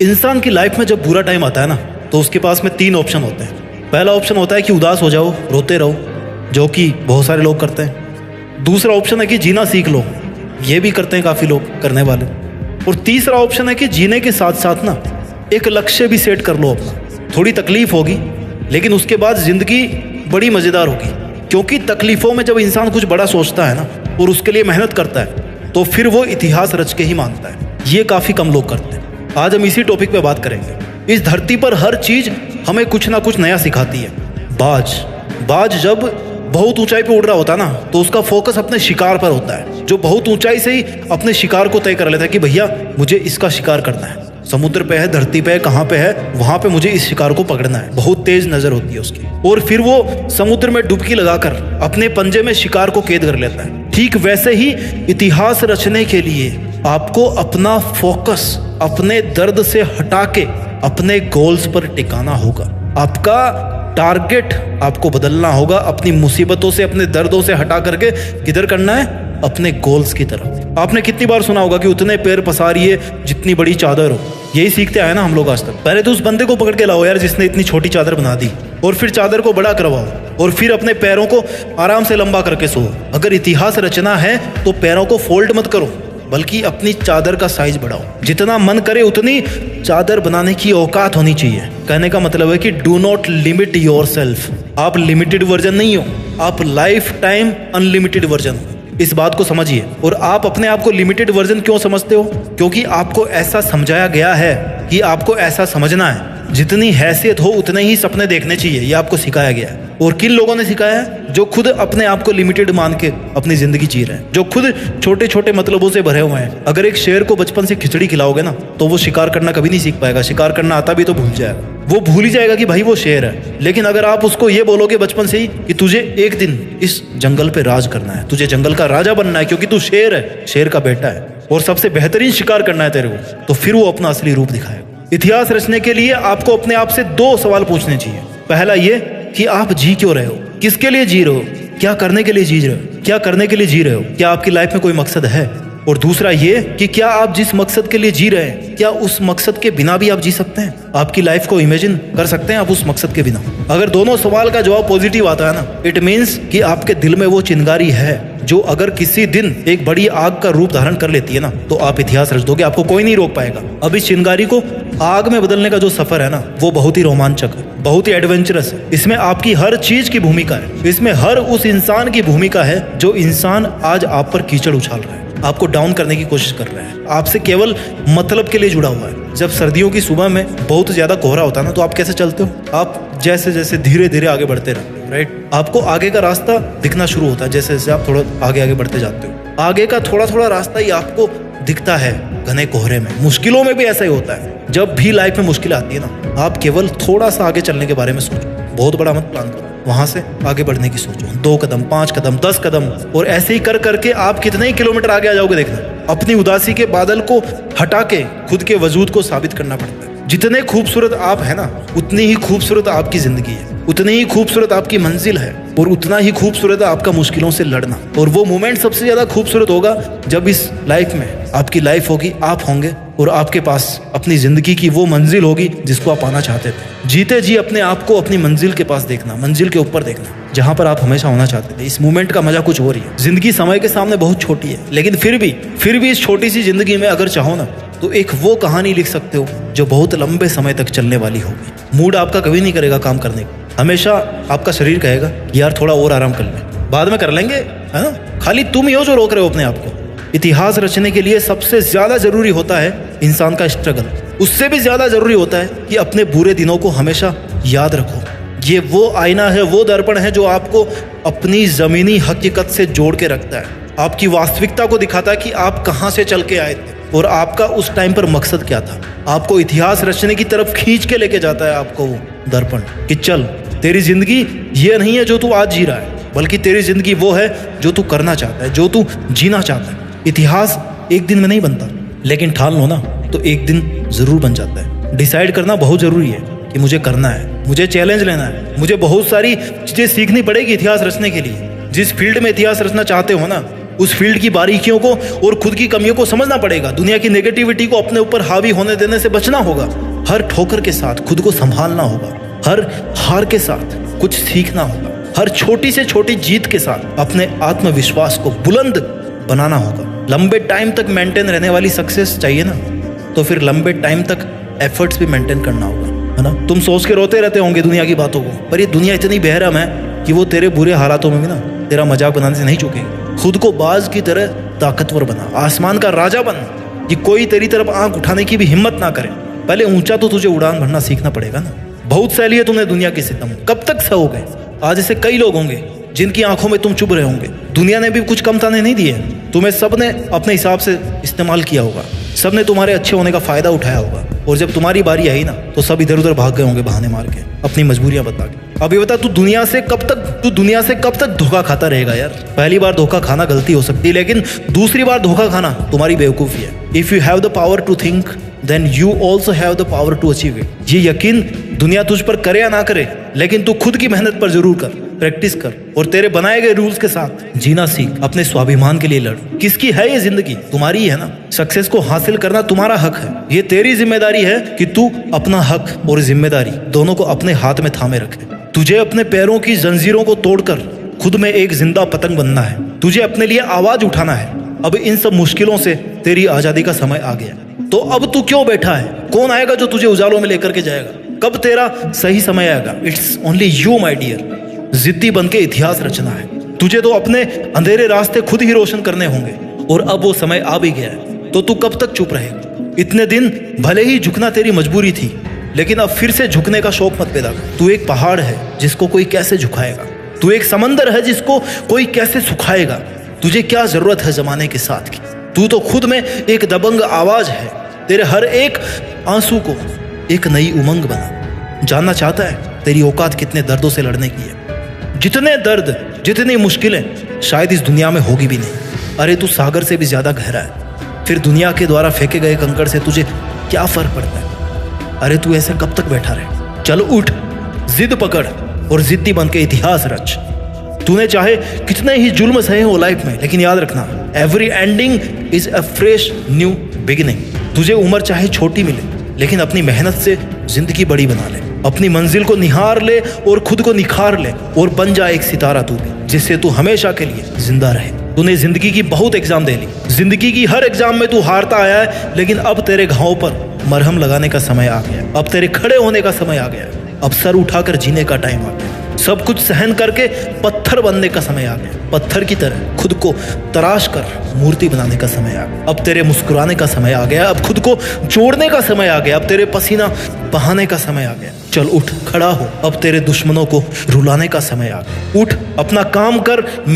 इंसान की लाइफ में जब बुरा टाइम आता है ना, तो उसके पास में 3 ऑप्शन होते हैं। पहला ऑप्शन होता है कि उदास हो जाओ, रोते रहो, जो कि बहुत सारे लोग करते हैं। दूसरा ऑप्शन है कि जीना सीख लो, ये भी करते हैं काफ़ी लोग करने वाले। और तीसरा ऑप्शन है कि जीने के साथ साथ ना एक लक्ष्य भी सेट कर लो अपना। थोड़ी तकलीफ होगी, लेकिन उसके बाद ज़िंदगी बड़ी मज़ेदार होगी, क्योंकि तकलीफ़ों में जब इंसान कुछ बड़ा सोचता है ना और उसके लिए मेहनत करता है, तो फिर वो इतिहास रच के ही मानता है। ये काफ़ी कम लोग करते हैं। आज हम इसी टॉपिक पे बात करेंगे। इस धरती पर हर चीज़ हमें कुछ ना कुछ नया सिखाती है। बाज जब बहुत ऊंचाई पे उड़ रहा होता है ना, तो उसका फोकस अपने शिकार पर होता है। जो बहुत ऊंचाई से ही अपने शिकार को तय कर लेता है कि भैया मुझे इसका शिकार करना है। समुद्र पे है, धरती पे है, कहाँ पे है, वहां पे मुझे इस शिकार को पकड़ना है। बहुत तेज नजर होती है उसकी, और फिर वो समुद्र में डुबकी लगाकर अपने पंजे में शिकार को कैद कर लेता है। ठीक वैसे ही इतिहास रचने के लिए आपको अपना फोकस अपने दर्द से हटा के अपने गोल्स पर टिकाना होगा। आपका टारगेट आपको बदलना होगा। अपनी मुसीबतों से, अपने दर्दों से हटा करके किधर करना है? अपने गोल्स की तरफ। आपने कितनी बार सुना होगा कि उतने पैर पसारिए जितनी बड़ी चादर हो। यही सीखते आए ना हम लोग आज तक। पहले तो उस बंदे को पकड़ के लाओ यार जिसने इतनी छोटी चादर बना दी, और फिर चादर को बड़ा करवाओ, और फिर अपने पैरों को आराम से लंबा करके सो। अगर इतिहास रचना है तो पैरों को फोल्ड मत करो, बल्कि अपनी चादर का साइज बढ़ाओ। जितना मन करे उतनी चादर बनाने की औकात होनी चाहिए। कहने का मतलब है कि डू नॉट लिमिट योरसेल्फ। आप लिमिटेड वर्जन नहीं हो, आप लाइफ टाइम अनलिमिटेड वर्जन हो। इस बात को समझिए। और आप अपने आप को लिमिटेड वर्जन क्यों समझते हो? क्योंकि आपको ऐसा समझाया गया है कि आपको ऐसा समझना है। जितनी हैसियत हो उतने ही सपने देखने चाहिए, ये आपको सिखाया गया है। और किन लोगों ने सिखाया है? जो खुद अपने आप को लिमिटेड मान के अपनी जिंदगी जी रहे हैं, जो खुद छोटे छोटे मतलबों से भरे हुए हैं। अगर एक शेर को बचपन से खिचड़ी खिलाओगे ना, तो वो शिकार करना कभी नहीं सीख पाएगा। शिकार करना आता भी तो भूल जाएगा। वो भूल ही जाएगा कि भाई वो शेर है। लेकिन अगर आप उसको ये बोलोगे बचपन से ही कि तुझे एक दिन इस जंगल पे राज करना है, तुझे जंगल का राजा बनना है, क्योंकि तू शेर है, शेर का बेटा है, और सबसे बेहतरीन शिकार करना है तेरे को, तो फिर वो अपना असली रूप दिखाएगा। इतिहास रचने के लिए आपको अपने आप से 2 सवाल पूछने चाहिए। पहला ये कि आप जी क्यों रहे हो, किसके लिए जी रहे हो, क्या करने के लिए जी रहे हो, क्या करने के लिए जी रहे हो, क्या आपकी लाइफ में कोई मकसद है। और दूसरा ये कि क्या आप जिस मकसद के लिए जी रहे हैं, क्या उस मकसद के बिना भी आप जी सकते हैं? आपकी लाइफ को इमेजिन कर सकते हैं आप उस मकसद के बिना? अगर दोनों सवाल का जवाब पॉजिटिव आता है ना, इट मीन्स कि आपके दिल में वो चिंगारी है जो अगर किसी दिन एक बड़ी आग का रूप धारण कर लेती है ना, तो आप इतिहास रच दोगे। आपको कोई नहीं रोक पाएगा। अब इस चिंगारी को आग में बदलने का जो सफर है ना, वो बहुत ही रोमांचक है, बहुत ही एडवेंचरस है। इसमें आपकी हर चीज की भूमिका है। इसमें हर उस इंसान की भूमिका है जो इंसान आज आप पर कीचड़ उछाल रहा है, आपको डाउन करने की कोशिश कर रहा है, आपसे केवल मतलब के लिए जुड़ा हुआ है। जब सर्दियों की सुबह में बहुत ज्यादा कोहरा होता है ना, तो आप कैसे चलते हो? आप जैसे जैसे धीरे धीरे आगे बढ़ते रहते हो, राइट? आपको आगे का रास्ता दिखना शुरू होता है जैसे जैसे आप थोड़ा आगे आगे बढ़ते जाते हो। आगे का थोड़ा थोड़ा रास्ता ही आपको दिखता है घने कोहरे में। मुश्किलों में भी ऐसा ही होता है। जब भी लाइफ में मुश्किल आती है ना, आप केवल थोड़ा सा आगे चलने के बारे में सोचो। बहुत बड़ा मत प्लान करो, वहां से आगे बढ़ने की सोचो। 2 कदम, 5 कदम, 10 कदम, और ऐसे ही कर करके आप कितने ही किलोमीटर आगे आ जाओगे देखना। अपनी उदासी के बादल को हटा के खुद के वजूद को साबित करना पड़ता है। जितने खूबसूरत आप है ना, उतनी ही खूबसूरत आपकी जिंदगी है, उतनी ही खूबसूरत आपकी मंजिल है, और उतना ही खूबसूरत है आपका मुश्किलों से लड़ना। और वो मोमेंट सबसे ज्यादा खूबसूरत होगा जब इस लाइफ में आपकी लाइफ होगी, आप होंगे, और आपके पास अपनी जिंदगी की वो मंजिल होगी जिसको आप पाना चाहते थे। जीते जी अपने आप को अपनी मंजिल के पास देखना, मंजिल के ऊपर देखना, जहां पर आप हमेशा होना चाहते थे। इस मोमेंट का मजा कुछ और ही है। जिंदगी समय के सामने बहुत छोटी है, लेकिन फिर भी इस छोटी सी जिंदगी में अगर चाहो ना, तो एक वो कहानी लिख सकते हो जो बहुत लंबे समय तक चलने वाली होगी। मूड आपका कभी नहीं करेगा काम करने का। हमेशा आपका शरीर कहेगा यार थोड़ा और आराम कर ले, बाद में कर लेंगे, है ना? खाली तुम ही हो जो रोक रहे हो अपने आप को। इतिहास रचने के लिए सबसे ज्यादा जरूरी होता है इंसान का स्ट्रगल। उससे भी ज्यादा जरूरी होता है कि अपने बुरे दिनों को हमेशा याद रखो। ये वो आईना है, वो दर्पण है जो आपको अपनी जमीनी हकीकत से जोड़ के रखता है। आपकी वास्तविकता को दिखाता है कि आप कहाँ से चल के आए थे और आपका उस टाइम पर मकसद क्या था। आपको इतिहास रचने की तरफ खींच के लेके जाता है आपको वो दर्पण, कि चल तेरी जिंदगी ये नहीं है जो तू आज जी रहा है, बल्कि तेरी जिंदगी वो है जो तू करना चाहता है, जो तू जीना चाहता है। इतिहास एक दिन में नहीं बनता, लेकिन ठान लो ना तो एक दिन जरूर बन जाता है। डिसाइड करना बहुत जरूरी है कि मुझे करना है, मुझे चैलेंज लेना है, मुझे बहुत सारी चीजें सीखनी पड़ेगी इतिहास रचने के लिए। जिस फील्ड में इतिहास रचना चाहते हो ना, उस फील्ड की बारीकियों को और खुद की कमियों को समझना पड़ेगा। दुनिया की नेगेटिविटी को अपने ऊपर हावी होने देने से बचना होगा। हर ठोकर के साथ खुद को संभालना होगा। हर हार के साथ कुछ सीखना होगा। हर छोटी से छोटी जीत के साथ अपने आत्मविश्वास को बुलंद बनाना होगा। लंबे टाइम तक मेंटेन रहने वाली सक्सेस चाहिए ना, तो फिर लंबे टाइम तक एफर्ट्स भी मेंटेन करना होगा, है ना। तुम सोच के रोते रहते होंगे दुनिया की बातों को, पर ये दुनिया इतनी बेरहम है कि वो तेरे बुरे हालातों में भी ना तेरा मजाक बनाने से नहीं चूकेगी। खुद को बाज की तरह ताकतवर बना, आसमान का राजा बन कि कोई तेरी तरफ आंख उठाने की भी हिम्मत ना करे। पहले ऊंचा तो तुझे उड़ान भरना सीखना पड़ेगा ना। बहुत सहली है तुमने दुनिया की सितम, कब तक सहोगे। आज ऐसे कई लोग होंगे जिनकी आंखों में तुम चुभ रहे होंगे। दुनिया ने भी कुछ कम ताने नहीं दिए, तुम्हें सबने अपने हिसाब से इस्तेमाल किया होगा। सबने तुम्हारे अच्छे होने का फायदा उठाया होगा, और जब तुम्हारी बारी आई ना तो सब इधर उधर भाग गए होंगे बहाने मार के, अपनी मजबूरियां बता के। अब ये बता, तू दुनिया से कब तक धोखा खाता रहेगा यार। पहली बार धोखा खाना गलती हो सकती है, लेकिन दूसरी बार धोखा खाना तुम्हारी बेवकूफ़ी है। If you have the power to think then you also have the power to achieve it. ये यकीन दुनिया तुझ पर करे या ना करे, लेकिन तू खुद की मेहनत पर जरूर कर, प्रैक्टिस कर, और तेरे बनाए गए रूल्स के साथ जीना सीख। अपने स्वाभिमान के लिए लड़। किसकी है ये जिंदगी? तुम्हारी ही है ना। सक्सेस को हासिल करना तुम्हारा हक है। ये तेरी जिम्मेदारी है कि तू अपना हक और जिम्मेदारी दोनों को अपने हाथ में थामे रखे। तुझे अपने पैरों की जंजीरों को तोड़कर खुद में एक जिंदा पतंग बनना है। तुझे अपने लिए आवाज उठाना है। अब इन सब मुश्किलों से तेरी आजादी का समय आ गया, तो अब तू क्यों बैठा है? कौन आएगा जो तुझे उजालों में लेकर के जाएगा? कब तेरा सही समय आएगा? It's only you my dear. जिद्दी बन के इतिहास रचना है। तुझे तो अपने अंधेरे रास्ते खुद ही रोशन करने होंगे, और अब वो समय आ भी गया है। तो तू कब तक चुप रहेगा? इतने दिन भले ही झुकना तेरी मजबूरी थी, लेकिन अब फिर से झुकने का शौक मत पैदा कर। तू एक पहाड़ है जिसको कोई कैसे झुकाएगा। तू एक समंदर है जिसको कोई कैसे सुखाएगा। तुझे क्या जरूरत है जमाने के साथ की? तू तो खुद में एक दबंग आवाज है। तेरे हर एक आंसू को एक नई उमंग बना। जानना चाहता है तेरी औकात कितने दर्दों से लड़ने की है? जितने दर्द, जितनी मुश्किलें शायद इस दुनिया में होगी भी नहीं। अरे तू सागर से भी ज्यादा गहरा है। फिर दुनिया के द्वारा फेंके गए कंकड़ से तुझे क्या फर्क पड़ता है? अरे तू ऐसे कब तक बैठा रहे? चल उठ, जिद पकड़ और जिद्दी बन के इतिहास रच। तूने चाहे कितने ही जुल्म सहे हो लाइफ में, लेकिन याद रखना, every ending is a fresh new beginning. तुझे उम्र चाहे छोटी मिले, लेकिन अपनी मेहनत से जिंदगी बड़ी बना ले। अपनी मंजिल को निहार ले और खुद को निखार ले, और बन जा एक सितारा तू भी, जिससे तू हमेशा के लिए जिंदा रहे। तूने जिंदगी की बहुत एग्जाम दे ली। जिंदगी की हर एग्जाम में तू हारता आया है, लेकिन अब तेरे घावों पर मरहम लगाने का समय आ गया। अब तेरे खड़े होने का समय आ गया। अब सर उठाकर जीने का टाइम आ गया। सब कुछ सहन करके पत्थर बनने का समय आ गया। पत्थर की तरह खुद को तराश कर मूर्ति बनाने का समय आ गया। अब तेरे मुस्कुराने का समय आ गया। अब खुद को जोड़ने का समय आ गया। अब तेरे पसीना बहाने का समय आ गया। चल उठ, खड़ा हो। अब तेरे दुश्मनों को रुलाने का समय आ गया। उठ, अपना काम कर।